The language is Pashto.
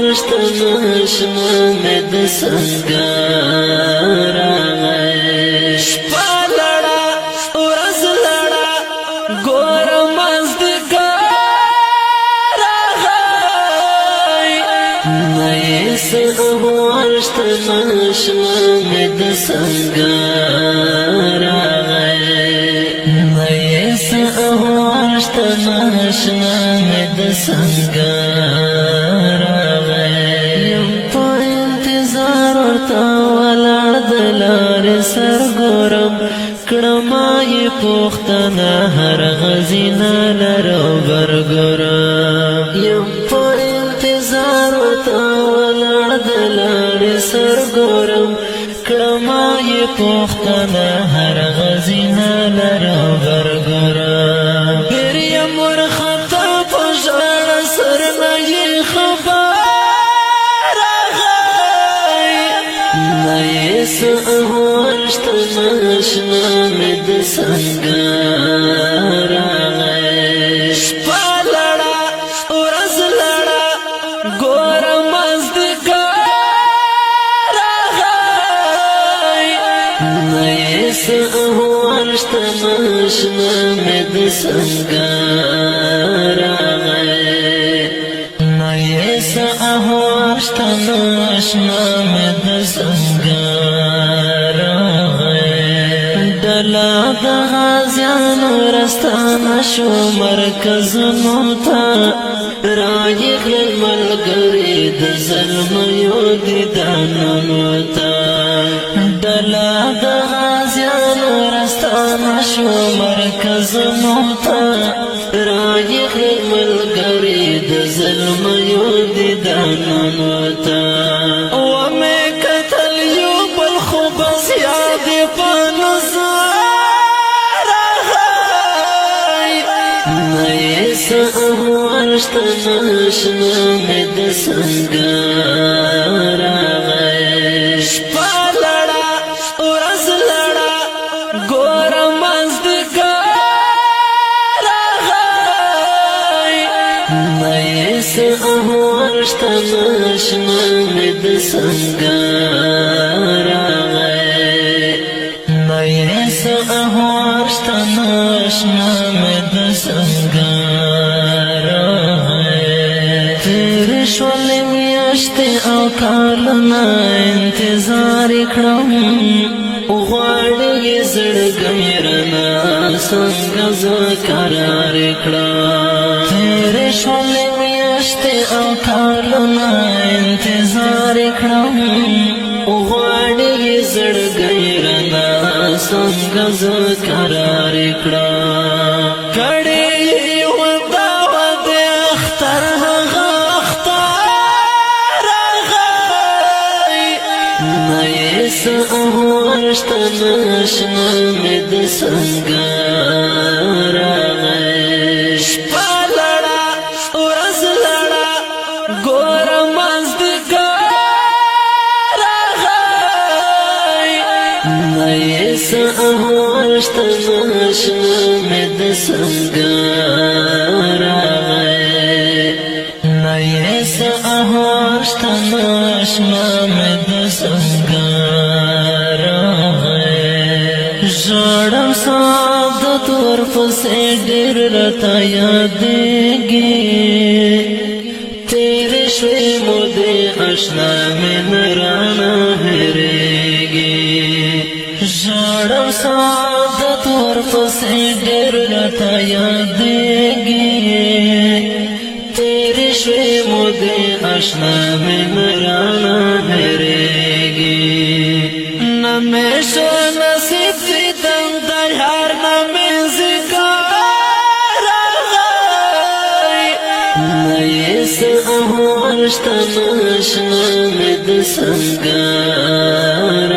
نشنا مې د سنګار شپه لړه ورځ لړه ګوره مازدیګر نه یې څه احوال شته نشنا مې د سنګار نه یې څه احوال شته نشنا مې د سنګار سرګورم کړما یې پوښتنه هر غزینه لرو برګورم یم په انتظار ورته ولاړ د لارې سرګورم کړما یې پوښتنه هر غزینه لرو برګورم پیر یم ورخطا په ژړه سر نه یې خبر نه یې څه احوال شته نشنا مې د سنګار شپه لړه ورځ لړه ګوره مازدیګر نه یې څه احوال شته نشنا مې د سنګار نه یې څه احوال شته نشنا مې د سنګار ډلا د غازیانو رستانه شو مرکزونو ته راغلل ملګري د زلمیو دیدنونو ته ډلا د غازیانو رستانه شو مرکزونو ته راغلل ملګري د زلمیو دیدنونو ته ومې کتل یو بل خو بس یاد په نظر نه یې څه احوال شته نشنا مې د سنګار شپه لړه ورځ لړه ګوره مازدیګر نه یې څه احوال شته نشنا مې د سنګار نه یې څه احوال شته نشنا مې د سنګار تېر شولې میاشتې او کالونه انتظار کړم غواړي زړګی رانه څنګه زه قرار کړم تېر شولې میاشتې او کالونه انتظار کړم غواړي زړګی رانه څنګه زه قرار کړم کړي ودا ودې اختر هغه اختر نه یې څه احوال شته نشنا مې د سنګار شپه لړه ورځ لړه ګوره مازدیګر نه یې څه احوال شته نشنا مې د سنګار نه یې څه احوال شته نشنا مې د سنګار ژړم سعادت ورپسې ډېر راته یادېږي تېرې شوې مودې اشنا مې نه رانه هېرېږي ژړم سعادت ورپسې ډېر راته یادېږي تېرې شوې مودې اشنا مې نه رانه هېرېږي نه مې شو نصیب دیدن د یار نه مې زیګار نه یې څه احوال شته نشنا مې د سنګار